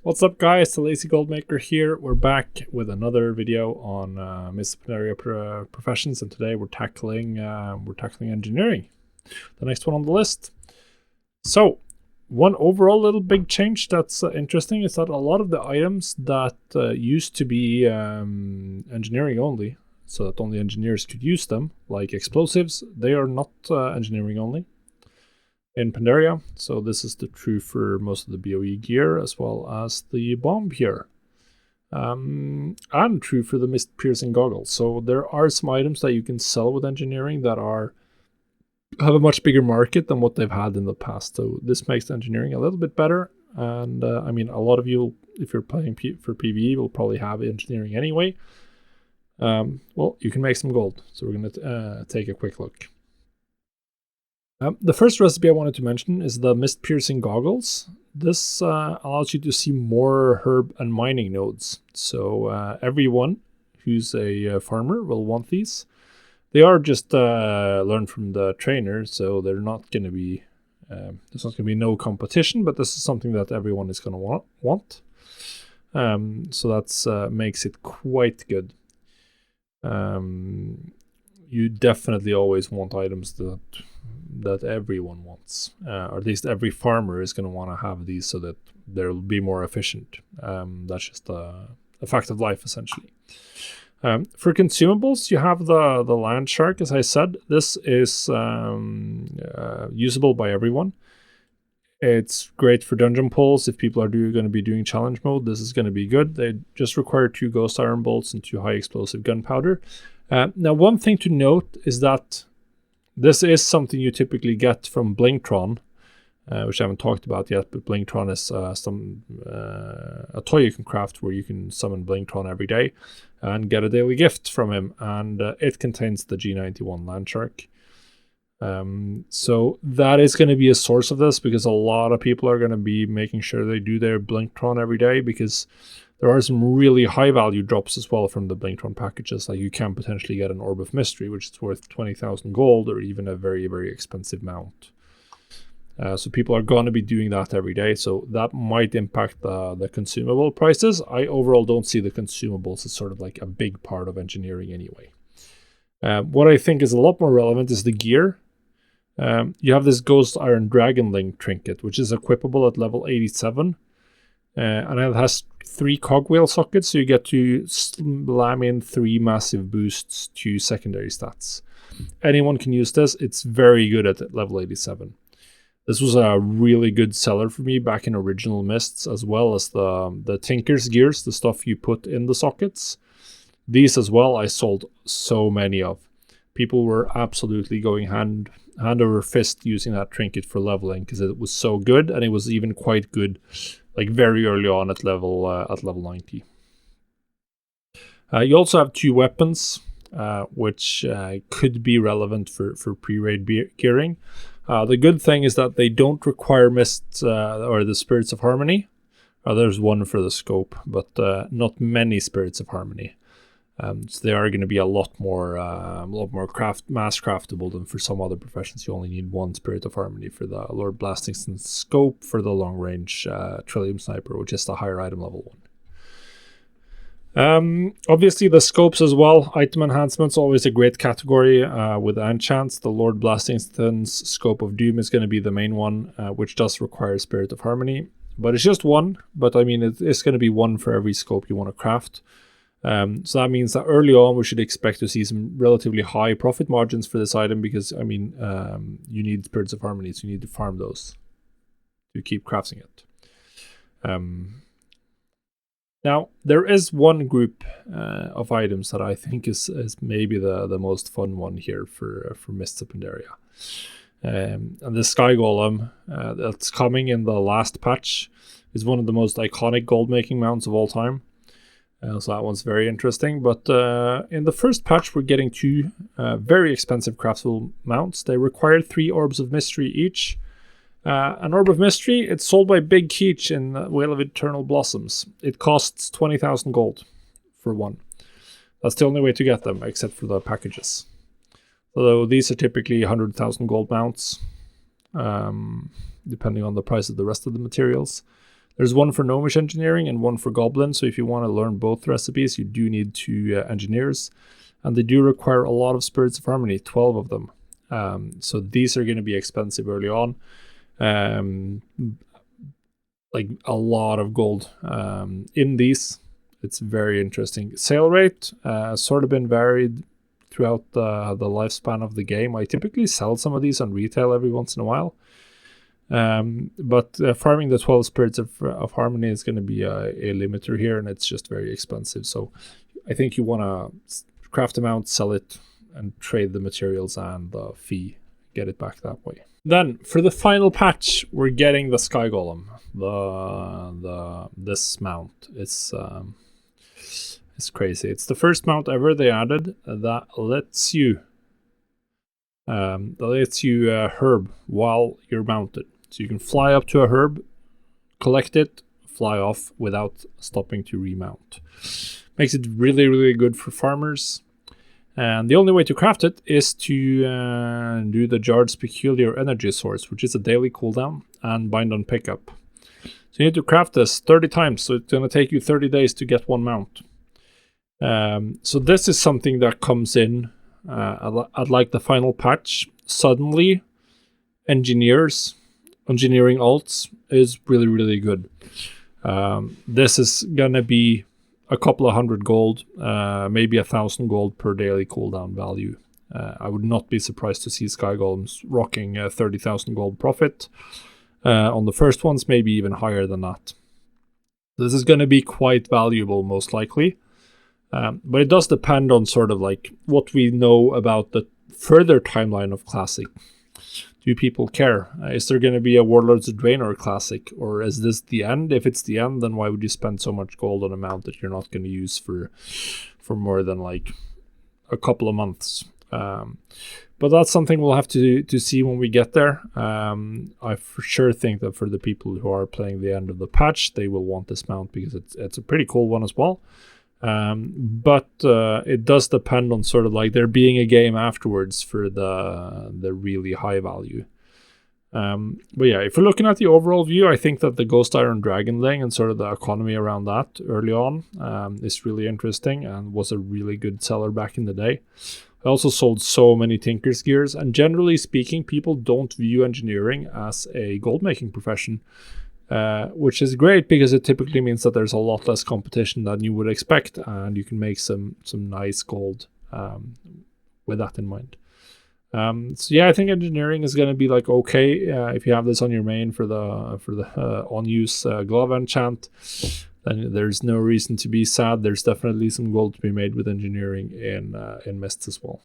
What's up, guys? The Lazy Goldmaker here. We're back with another video on multidisciplinary professions, and today we're tackling engineering, the next one on the list. So, one overall little big change that's interesting is that a lot of the items that used to be engineering only, so that only engineers could use them, like explosives, they are not engineering only in Pandaria. So this is true for most of the BOE gear as well as the bomb gear. And true for the mist piercing goggles. So there are some items that you can sell with engineering that have a much bigger market than what they've had in the past. So this makes engineering a little bit better. And I mean, a lot of you, if you're playing for PvE, will probably have engineering anyway. Well, you can make some gold. So we're going to take a quick look. The first recipe I wanted to mention is the mist piercing goggles. This allows you to see more herb and mining nodes. So everyone who's a farmer will want these. They are just learned from the trainer, so they're not going to be there's not going to be no competition, but this is something that everyone is going to want. So that's makes it quite good. You definitely always want items that everyone wants, or at least every farmer is going to want to have these so that they'll be more efficient. That's just a fact of life, essentially. For consumables, you have the land shark. As I said, this is usable by everyone. It's great for dungeon pulls. If people are going to be doing challenge mode, this is going to be good. They just require 2 ghost iron bolts and 2 high explosive gunpowder. Now, one thing to note is that this is something you typically get from Blinkron, which I haven't talked about yet, but Blinkron is a toy you can craft where you can summon Blinkron every day and get a daily gift from him, and it contains the G91 Landshark. So that is going to be a source of this, because a lot of people are going to be making sure they do their Blinkron every day, because there are some really high value drops as well from the Blinkron packages. Like you can potentially get an Orb of Mystery, which is worth 20,000 gold, or even a very, very expensive mount. So people are going to be doing that every day. So that might impact the consumable prices. I overall don't see the consumables as sort of like a big part of engineering anyway. What I think is a lot more relevant is the gear. You have this Ghost Iron Dragon Link trinket, which is equipable at level 87. And it has 3 cogwheel sockets, so you get to slam in 3 massive boosts to secondary stats. Anyone can use this. It's very good at level 87. This was a really good seller for me back in original Mists, as well as the Tinker's gears, the stuff you put in the sockets. These as well, I sold so many of. People were absolutely going hand over fist using that trinket for leveling, because it was so good, and it was even quite good like very early on at level 90. You also have 2 weapons, which could be relevant for pre-raid gearing. The good thing is that they don't require mists or the Spirits of Harmony. There's one for the scope, but not many Spirits of Harmony. So they are going to be a lot more mass craftable than for some other professions. You only need 1 Spirit of Harmony for the Lord Blastingson's scope, for the long range Trillium Sniper, which is the higher item level one. Obviously the scopes as well. Item enhancements, always a great category with enchants. The Lord Blastingson's Scope of Doom is going to be the main one, which does require Spirit of Harmony, but it's just 1. But I mean, it's going to be 1 for every scope you want to craft. So that means that early on we should expect to see some relatively high profit margins for this item, because I mean, you need Spirits of Harmony, so you need to farm those to keep crafting it. Now there is one group of items that I think is maybe the most fun one here for Mists of Pandaria, and the Sky Golem that's coming in the last patch is one of the most iconic gold making mounts of all time. So that one's very interesting. But in the first patch, we're getting 2 very expensive craftable mounts. They require 3 Orbs of Mystery each. An Orb of Mystery, it's sold by Big Keech in Whale of Eternal Blossoms. It costs 20,000 gold for 1. That's the only way to get them, except for the packages. Although these are typically 100,000 gold mounts, depending on the price of the rest of the materials. There's one for gnomish engineering and one for goblin. So if you want to learn both recipes, you do need 2 engineers, and they do require a lot of spirits of harmony, 12 of them. So these are going to be expensive early on, like a lot of gold in these. It's very interesting. Sale rate sort of been varied throughout the lifespan of the game. I typically sell some of these on retail every once in a while. But farming the 12 spirits of harmony is going to be a limiter here, and it's just very expensive. So I think you want to craft them out, sell it, and trade the materials and the fee, get it back that way. Then for the final patch, we're getting the Sky Golem. This mount. It's crazy. It's the first mount ever they added that lets you herb while you're mounted. So you can fly up to a herb, collect it, fly off without stopping to remount. Makes it really, really good for farmers. And the only way to craft it is to do the Jard's Peculiar Energy Source, which is a daily cooldown, and bind on pickup. So you need to craft this 30 times, so it's going to take you 30 days to get one mount. So this is something that comes in at like the final patch. Suddenly, engineering alts is really, really good. This is gonna be a couple of hundred gold, maybe 1,000 gold per daily cooldown value. I would not be surprised to see Sky Golems rocking 30,000 gold profit on the first ones, maybe even higher than that. This is going to be quite valuable, most likely. But it does depend on sort of like what we know about the further timeline of Classic. Do people care? Is there going to be a Warlords of Draenor Classic, or is this the end? If it's the end, then why would you spend so much gold on a mount that you're not going to use for more than like a couple of months? But that's something we'll have to see when we get there. I for sure think that for the people who are playing the end of the patch, they will want this mount because it's a pretty cool one as well. But it does depend on sort of like there being a game afterwards for the really high value. But yeah, if we're looking at the overall view, I think that the Ghost Iron Dragon Laying and sort of the economy around that early on is really interesting and was a really good seller back in the day. I also sold so many Tinker's Gears, and generally speaking, people don't view engineering as a gold making profession. Which is great because it typically means that there's a lot less competition than you would expect, and you can make some nice gold with that in mind. So yeah, I think engineering is going to be like okay if you have this on your main for the on-use glove enchant. Then there's no reason to be sad. There's definitely some gold to be made with engineering in Mists as well.